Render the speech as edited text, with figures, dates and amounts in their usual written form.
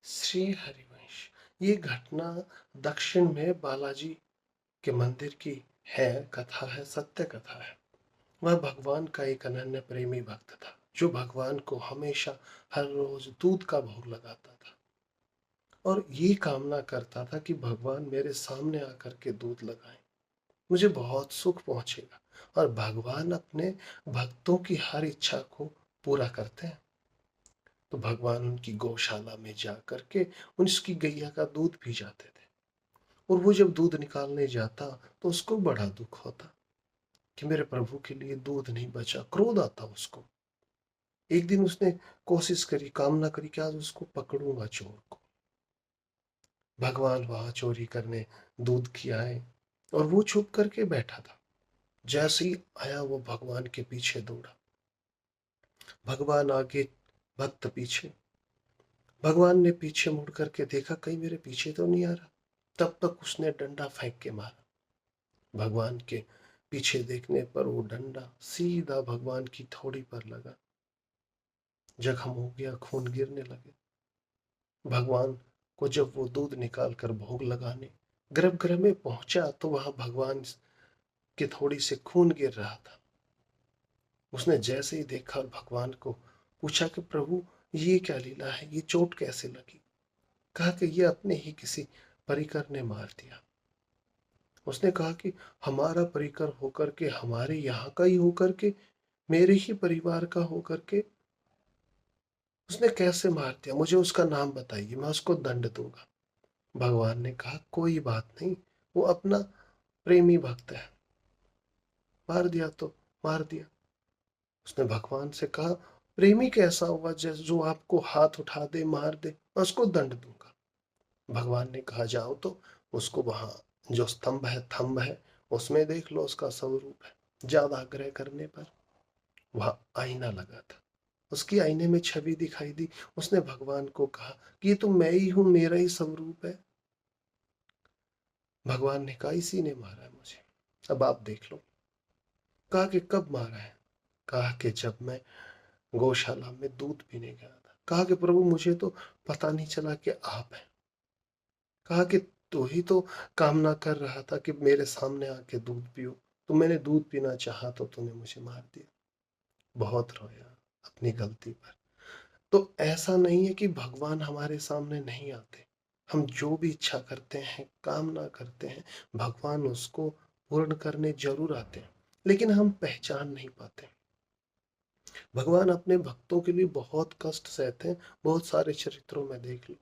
श्री हरिवंश। ये घटना दक्षिण में बालाजी के मंदिर की है, कथा है, सत्य कथा है। वह भगवान का एक अनन्य प्रेमी भक्त था जो भगवान को हमेशा हर रोज दूध का भोग लगाता था और ये कामना करता था कि भगवान मेरे सामने आकर के दूध लगाएं, मुझे बहुत सुख पहुंचेगा। और भगवान अपने भक्तों की हर इच्छा को पूरा करते हैं। तो भगवान उनकी गौशाला में जा करके उसकी गैया का दूध पी जाते थे। और वो जब दूध निकालने जाता तो उसको बड़ा दुख होता कि मेरे प्रभु के लिए दूध नहीं बचा। क्रोध आता उसको। एक दिन उसने कोशिश करी, कामना करी कि आज उसको पकड़ूंगा, चोर को। भगवान वहां चोरी करने दूध की आए और वो छुप करके बैठा था। जैसे ही आया वो भगवान के पीछे दौड़ा। भगवान आगे, भक्त पीछे। भगवान ने पीछे मुड़ करके देखा, कहीं मेरे पीछे तो नहीं आ रहा। तब तक उसने डंडा फेंक के मारा। भगवान के पीछे देखने पर वो डंडा सीधा भगवान की थोड़ी पर लगा। जख्म हो गया, खून गिरने लगे। भगवान को जब वो दूध निकाल कर भोग लगाने गर्भगृह में पहुंचा तो वहां भगवान के थोड़ी से खून गिर रहा था। उसने जैसे ही देखा और भगवान को पूछा कि प्रभु, ये क्या लीला है, ये चोट कैसे लगी? कहा कि ये अपने ही किसी परिकर ने मार दिया। उसने कहा कि हमारा परिकर होकर के, हमारे यहाँ का ही होकर के, मेरे ही परिवार का होकर के उसने कैसे मार दिया? मुझे उसका नाम बताइए, मैं उसको दंड दूंगा। भगवान ने कहा कोई बात नहीं, वो अपना प्रेमी भक्त है, मार दिया तो मार दिया। उसने भगवान से कहा प्रेमी कैसा हुआ जो आपको हाथ उठा दे, मार दे? मैं उसको दंड दूंगा। भगवान ने कहा जाओ तो उसको वहां जो स्तंभ है, थंब है, उसमें देख लो, उसका स्वरूप है। ज्यादा आग्रह करने पर वहां आईना लगा था। उसकी आईने में छवि दिखाई दी। उसने भगवान को कहा कि ये तो मैं ही हूं, मेरा ही स्वरूप है। भगवान ने कहा इसी ने मारा है मुझे, अब आप देख लो। कहा कि कब मारा है? कहा कि जब मैं गौशाला में दूध पीने गया था। कहा कि प्रभु मुझे तो पता नहीं चला कि आप हैं। कहा कि तू ही तो कामना कर रहा था कि मेरे सामने आके दूध पियो, तो मैंने दूध पीना चाहा तो तूने मुझे मार दिया। बहुत रोया अपनी गलती पर। तो ऐसा नहीं है कि भगवान हमारे सामने नहीं आते। हम जो भी इच्छा करते हैं, कामना करते हैं, भगवान उसको पूर्ण करने जरूर आते हैं, लेकिन हम पहचान नहीं पाते। भगवान अपने भक्तों के लिए बहुत कष्ट सहते हैं। बहुत सारे चरित्रों में देख लो।